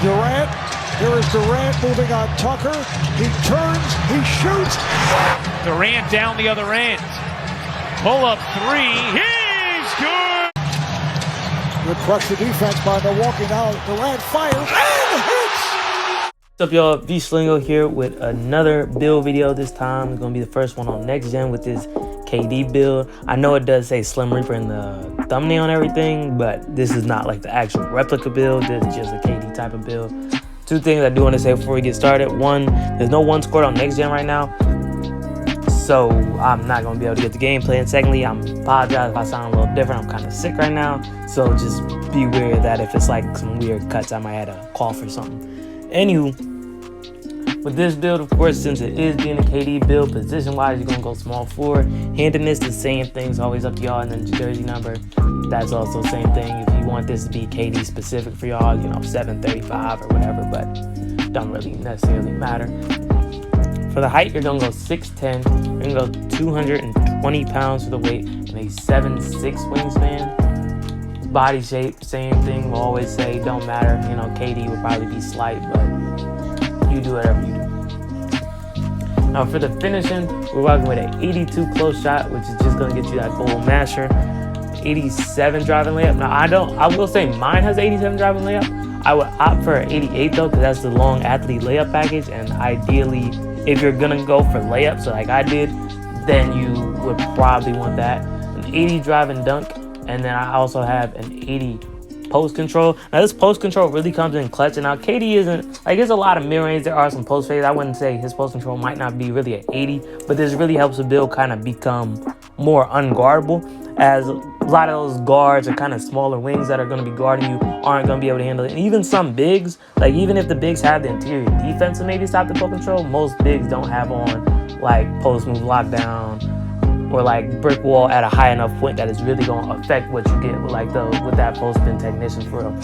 Durant. Here is Durant moving on Tucker. He turns, he shoots. Durant down the other end. Pull up three. He's good. Good pressure defense by Milwaukee. Now Durant fires and hits. What's up, y'all? V-Slingo here with another build video. This time it's gonna be the first one on next gen with this KD build. I know it does say Slim Reaper in the thumbnail and everything, but this is not like the actual replica build. This is just a KD type of build. Two things I do want to say before we get started. One, there's no one scored on next gen right now, so I'm not gonna be able to get the gameplay. And secondly, I apologize if I sound a little different. I'm kind of sick right now, so just be aware of that. If it's like some weird cuts, I might have to cough or something. Anywho, with this build, of course, since it is being a KD build, position-wise, you're going to go small forward. Handedness, the same thing. It's always up to y'all. And then jersey number, that's also the same thing. If you want this to be KD specific for y'all, 735 or whatever, but don't really necessarily matter. For the height, you're going to go 6'10". You're going to go 220 pounds for the weight and a 7'6" wingspan. Body shape, same thing. We'll always say, don't matter. KD would probably be slight, but you do whatever you do. Now for the finishing, we're rocking with an 82 close shot, which is just gonna get you that goal masher. 87 driving layup. Now I will say mine has 87 driving layup. I would opt for an 88 though, because that's the long athlete layup package. And ideally, if you're gonna go for layups, so like I did, then you would probably want that. An 80 drive and dunk, and then I also have an 80 post control. Now this post control really comes in clutch, and now KD isn't like, there's a lot of mid-range, there are some post fades. I wouldn't say his post control might not be really at 80, but this really helps the build kind of become more unguardable, as a lot of those guards are kind of smaller wings that are going to be guarding you aren't going to be able to handle it. And even some bigs, like even if the bigs have the interior defense to maybe stop the post control, most bigs don't have on like post move lockdown or like brick wall at a high enough point that is really going to affect what you get with with that post spin technician for real.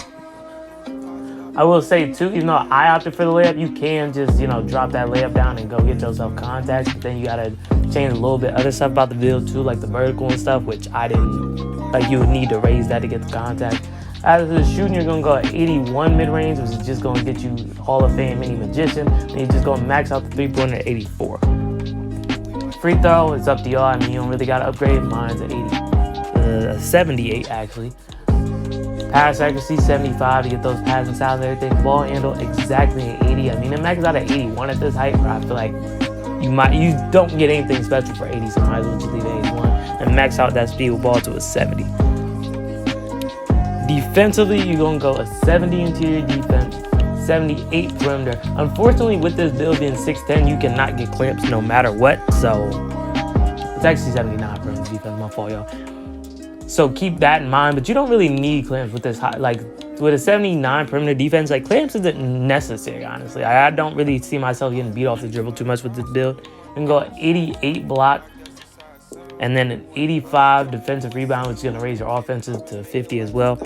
I will say too, even though I opted for the layup, you can just drop that layup down and go get yourself contact. But then you gotta change a little bit other stuff about the build too, like the vertical and stuff, which I didn't. Like you would need to raise that to get the contact. As for the shooting, you're gonna go at 81 mid range, which is just gonna get you Hall of Fame mini magician. And you're just gonna max out the 3-pointer at 84. Free throw, it's up to y'all. I mean, you don't really got to upgrade. Mine's at 78 actually. Pass accuracy 75 to get those passing styles and everything. Ball handle exactly at 80. I mean, it maxes out at 81 at this height, but I feel like you don't get anything special for 80, so might as well just leave it 81 and max out that speed with ball to a 70. Defensively, you're gonna go a 70 interior defense, 78 perimeter. Unfortunately, with this build being 6'10", you cannot get clamps no matter what. So it's actually 79 perimeter defense. My fault, y'all. So keep that in mind. But you don't really need clamps with this high, like with a 79 perimeter defense. Like clamps isn't necessary, honestly. I don't really see myself getting beat off the dribble too much with this build. You can go 88 block, and then an 85 defensive rebound, which is gonna raise your offensive to 50 as well.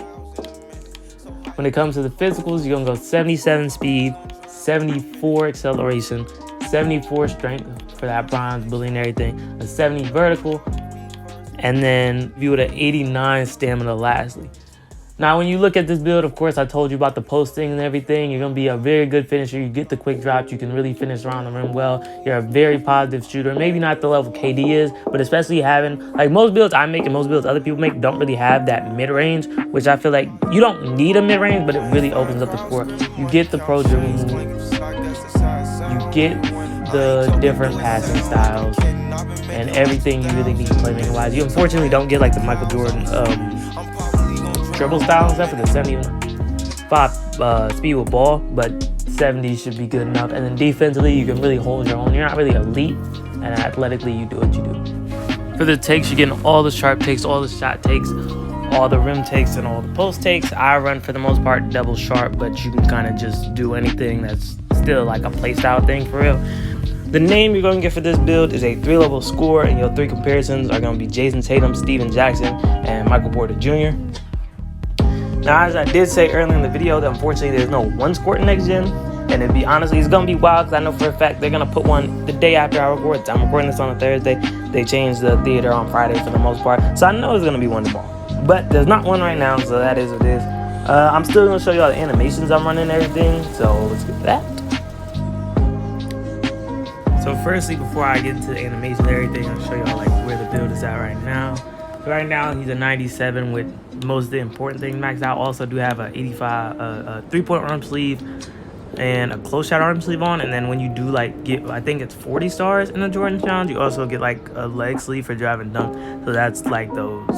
When it comes to the physicals, you're gonna go 77 speed, 74 acceleration, 74 strength for that bronze bully and everything, a 70 vertical, and then view it at 89 stamina lastly. Now, when you look at this build, of course, I told you about the posting and everything. You're gonna be a very good finisher. You get the quick drops. You can really finish around the rim well. You're a very positive shooter. Maybe not the level KD is, but especially having, like most builds I make and most builds other people make don't really have that mid-range, which I feel like you don't need a mid-range, but it really opens up the court. You get the pro dribble moves. You get the different passing styles and everything you really need playmaking wise. You unfortunately don't get like the Michael Jordan dribble style and stuff with the 75 speed with ball, but 70 should be good enough. And then defensively, you can really hold your own. You're not really elite, and athletically, you do what you do. For the takes, you're getting all the sharp takes, all the shot takes, all the rim takes, and all the post takes. I run for the most part double sharp, but you can kind of just do anything that's still like a play style thing for real. The name you're going to get for this build is a 3-level score, and your 3 comparisons are going to be Jason Tatum, Steven Jackson, and Michael Porter Jr. Now, as I did say earlier in the video, that unfortunately there's no one score in next gen, and to be honestly, it's gonna be wild because I know for a fact they're gonna put one the day after I record. I'm recording this on a Thursday. They changed the theater on Friday for the most part, so I know there's gonna be one tomorrow. But there's not one right now, so that is what it is. I'm still gonna show y'all the animations I'm running and everything, so let's get to that. So firstly, before I get into the animation and everything, I'll show y'all like where the build is at right now. Right now, he's a 97 with most of the important things maxed out. Also do have a 85, a 3-point arm sleeve and a close shot arm sleeve on. And then when you do like get, I think it's 40 stars in the Jordan challenge, you also get like a leg sleeve for drive and dunk. So that's like those,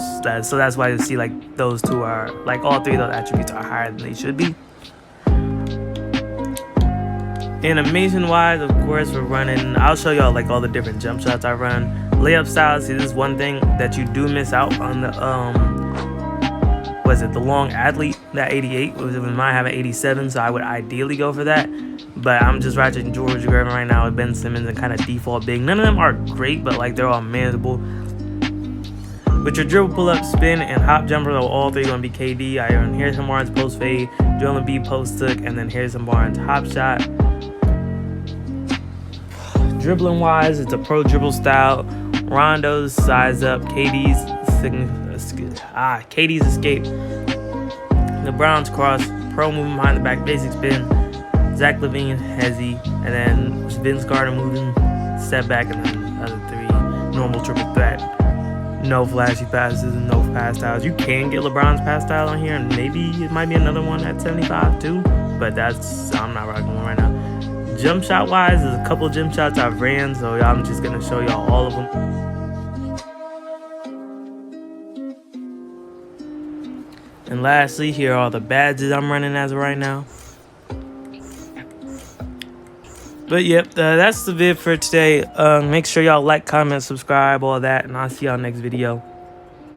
so that's why you see like those two are, like all three of those attributes are higher than they should be. Animation wise, of course, we're running, I'll show y'all like all the different jump shots I run. Layup styles, see, this is one thing that you do miss out on the the long athlete, that 88 was mine have an 87, so I would ideally go for that, but I'm just ratcheting George Gervin right now with Ben Simmons and kind of default big. None of them are great, but like they're all manageable. With your dribble, pull up, spin, and hop jumper, all three gonna be KD. I run Harrison Barnes post fade, Joel Embiid post hook, and then Harrison Barnes hop shot. Dribbling wise, it's a pro dribble style. Rondo's size up, KD's escape, LeBron's cross, pro moving behind the back, basic spin, Zach LaVine hezzy, and then Vince Carter moving, step back, and then other three normal triple threat. No flashy passes and no pass styles. You can get LeBron's pass style on here, and maybe it might be another one at 75 too, but that's, I'm not rocking one right now. Jump shot wise, there's a couple jump shots I've ran, so I'm just gonna show y'all all of them. And lastly, here are all the badges I'm running as of right now. But yep, that's the vid for today. Make sure y'all like, comment, subscribe, all that, and I'll see y'all next video.